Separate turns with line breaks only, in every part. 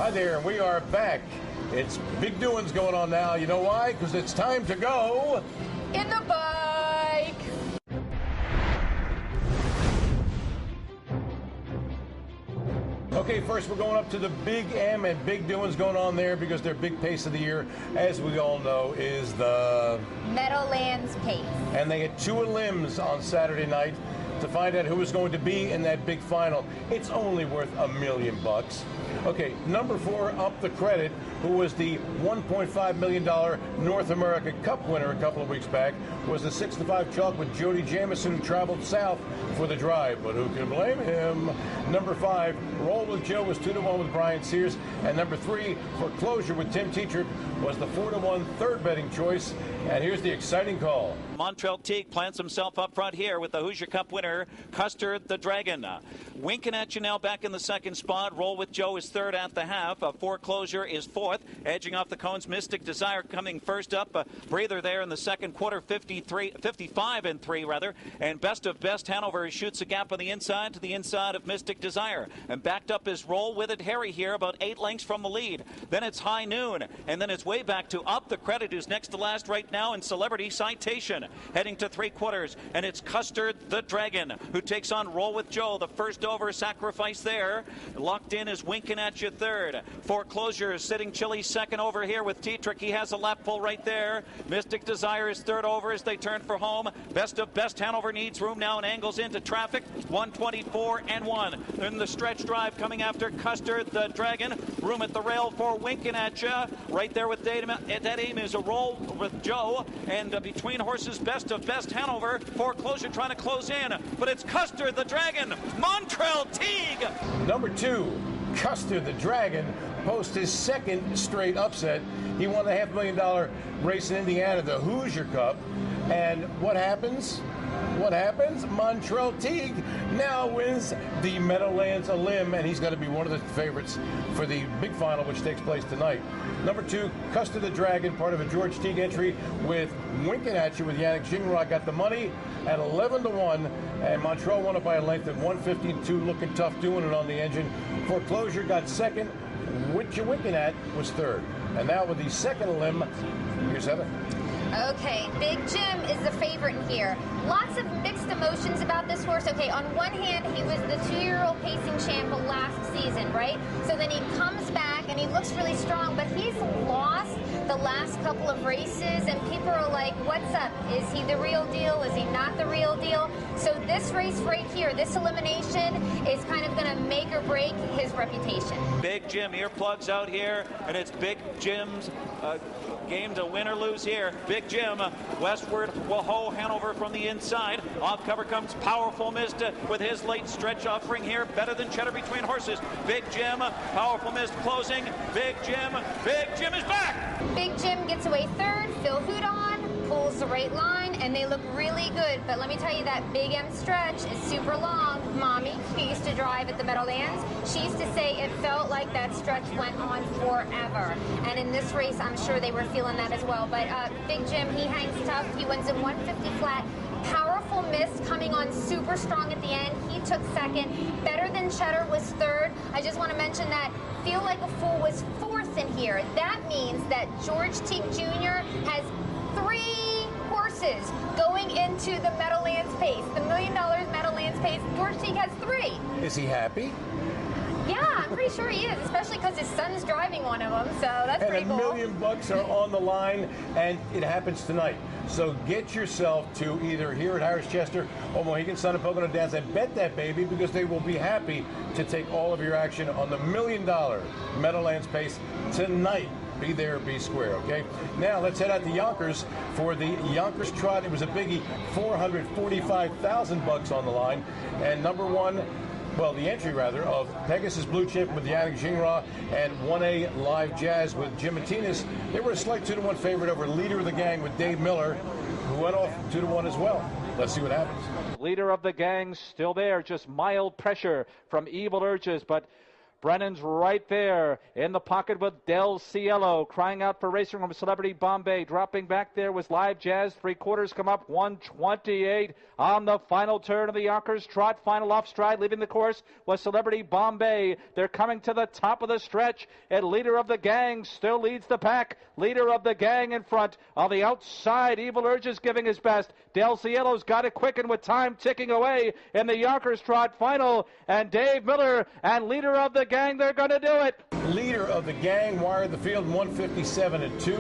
Hi there, and we are back. It's big doings going on now. You know why? Because it's time to go
in the bike.
Okay, first we're going up to the Big M, and big doings going on there because their big pace of the year, as we all know, is the
Meadowlands Pace.
And they had 2 elims on Saturday night to find out who was going to be in that big final. It's only worth $1 million. Okay, number 4 up the credit, who was the $1.5 million North America Cup winner a couple of weeks back, was the 6-5 chalk with Jody Jamison, who traveled south for the drive, but who can blame him? Number 5, Roll with Joe, was 2-1 with Brian Sears, and number 3, Foreclosure with Tim Tetrick, was the 4-1 third betting choice. And here's the exciting call.
Montreal Teague plants himself up front here with the Hoosier Cup winner, Custer the Dragon. Winking at you now back in the second spot. Roll with Joe is third at the half. Foreclosure is fourth. Edging off the cones, Mystic Desire coming first up. Breather there in the second quarter, 55-3 rather. And Best of Best Hanover shoots a gap on the inside to the inside of Mystic Desire. And backed up is Roll with it, Harry here, about 8 lengths from the lead. Then it's High Noon. And then it's way back to Up the Credit, who's next to last right now in Celebrity Citation. Heading to 3/4, and it's Custer the Dragon who takes on Roll with Joe. The first over sacrifice there. Locked in is Winking at you third. Foreclosure is sitting chilly second over here with Tetrick. He has a lap full right there. Mystic Desire is third over as they turn for home. Best of Best Hanover needs room now and angles into traffic. 124-1. Then the stretch drive coming after Custer the Dragon. Room at the rail for Winking at you. Right there with that aim is a Roll with Joe. And between horses, Best of Best Hanover. Foreclosure trying to close in. But it's Custer the Dragon. Montreal Teague.
Number 2, Custer the Dragon, posts his second straight upset. He won the $500,000 race in Indiana, the Hoosier Cup. And what happens? What happens? Montreal Teague now wins the Meadowlands Elim, and he's going to be one of the favorites for the big final, which takes place tonight. Number 2, Custer the Dragon, part of a George Teague entry with Winking at You with Yannick Gingras, got the money at 11-1, and Montreal won it by a length of 152, looking tough doing it on the engine. Foreclosure got second. What You Winking At was third. And now with the second Elim, here's Heather.
Okay, Big Jim is the favorite here. Lots of mixed emotions about this horse. Okay, on one hand, he was the 2-year-old pacing champ last season, right? So then he comes back and he looks really strong, but he's lost the last couple of races, and people are like, what's up? Is he the real deal? Is he not the real deal? So this race right here, this elimination, is kind of going to make or break his reputation.
Big Jim earplugs out here, and it's Big Jim's game to win or lose here. Big Jim westward, Whoa Hanover from the inside. Off cover comes Powerful Mist with his late stretch offering here. Better than Cheddar between horses. Big Jim, Powerful Mist closing. Big Jim is back!
Big Jim gets away third. Phil Houdon pulls the right line, and they look really good. But let me tell you, that Big M stretch is super long. Mommy, who used to drive at the Meadowlands, she used to say it felt like that stretch went on forever. And in this race, I'm sure they were feeling that as well. But Big Jim, he hangs tough. He wins in 150 flat. Powerful Mist coming on super strong at the end. He took second. Better Than Cheddar was third. I just want to mention that Feel Like a Fool was fourth in here. That means that George Teague Jr. has 3 horses going into the Meadowlands Pace. The $1 million Meadowlands Pace, George Teague has 3.
Is he happy?
Yeah, I'm pretty sure he is, especially because his son's driving one of them, so that's pretty cool.
And $1 million are on the line, and it happens tonight. So get yourself to either here at Harris Chester or Mohegan Sun and Pocono Downs and bet that baby, because they will be happy to take all of your action on the $1 million Meadowlands Pace tonight. Be there, be square, okay? Now, let's head out to Yonkers for the Yonkers Trot. It was a biggie, $445,000 on the line. And number 1, well, the entry, rather, of Pegasus Blue Chip with Yannick Gingras and 1A Live Jazz with Jim Martinez. They were a slight 2-1 favorite over Leader of the Gang with Dave Miller, who went off 2-1 as well. Let's see what happens.
Leader of the Gang still there, just mild pressure from Evil Urges, but Brennan's right there in the pocket with Del Cielo, crying out for racing from Celebrity Bombay. Dropping back there was Live Jazz. 3/4 come up, 128 on the final turn of the Yonkers Trot. Final off stride, leaving the course was Celebrity Bombay. They're coming to the top of the stretch, and leader of the gang still leads the pack. Leader of the gang in front. On the outside, Evil Urge is giving his best. Del Cielo's got it quicken with time ticking away in the Yonkers Trot final. And Dave Miller and leader of the gang, they're going to do it.
Leader of the gang wired the field in 157-2.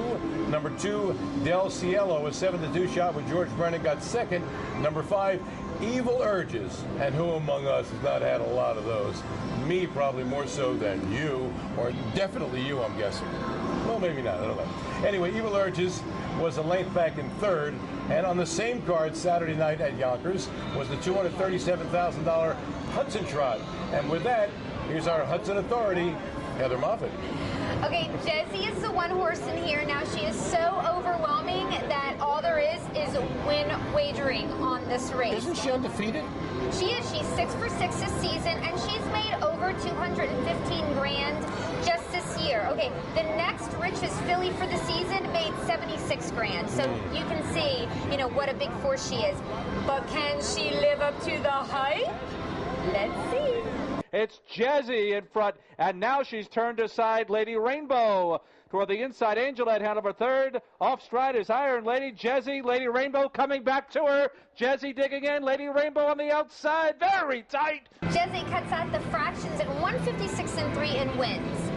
Number 2, Del Cielo, a 7-2 shot with George Brennan, got second. Number 5, Evil Urges, and who among us has not had a lot of those? Me, probably more so than you, or definitely you, I'm guessing. Well, maybe not, I don't know. Anyway, Evil Urges was a length back in third, and on the same card Saturday night at Yonkers was the $237,000 Hudson Trot. And with that, here's our Hudson authority, Heather Moffett.
Okay, Jessie is the one horse in here. Now she is so overwhelming that all there is win wagering on this race.
Isn't she undefeated?
She is. She's 6 for 6 this season, and she's made over $215 grand just this year. Okay, the next richest filly for the season made $76 grand. So you can see, you know, what a big force she is. But can she live up to the hype? Let's see.
It's Jezzy in front, and now she's turned aside Lady Rainbow. Toward the inside, Angelette Hanover third. Off stride is Iron Lady. Jezzy, Lady Rainbow coming back to her. Jezzy digging in. Lady Rainbow on the outside. Very tight.
Jezzy cuts out the fractions at 156-3 and wins.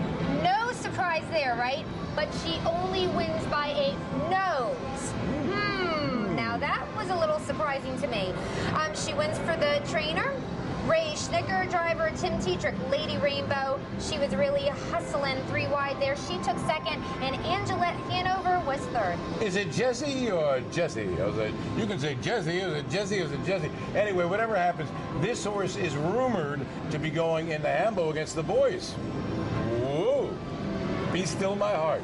No surprise there, right? But she only wins by a nose. Now that was a little surprising to me. She wins for the trainer, Ray Schnicker, driver Tim Tetrick, Lady Rainbow. She was really hustling 3 wide there. She took second, and Angelette Hanover was third.
Is it Jesse or Jesse? You can say Jesse. Is it Jesse? Is it Jesse? Anyway, whatever happens, this horse is rumored to be going into Hambo against the boys. Whoa! Be still my heart.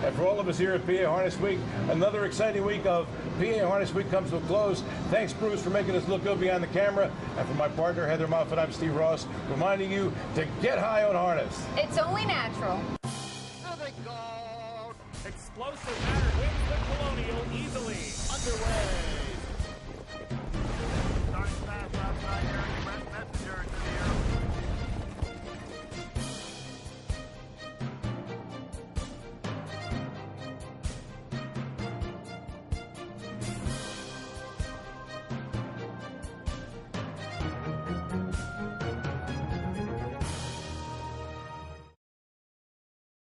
And for all of us here at PA Harness Week, another exciting week of PA Harness Week comes to a close. Thanks, Bruce, for making us look good behind the camera. And for my partner, Heather Moffett, I'm Steve Ross, reminding you to get high on harness.
It's only natural.
Oh, my God. Explosive matter.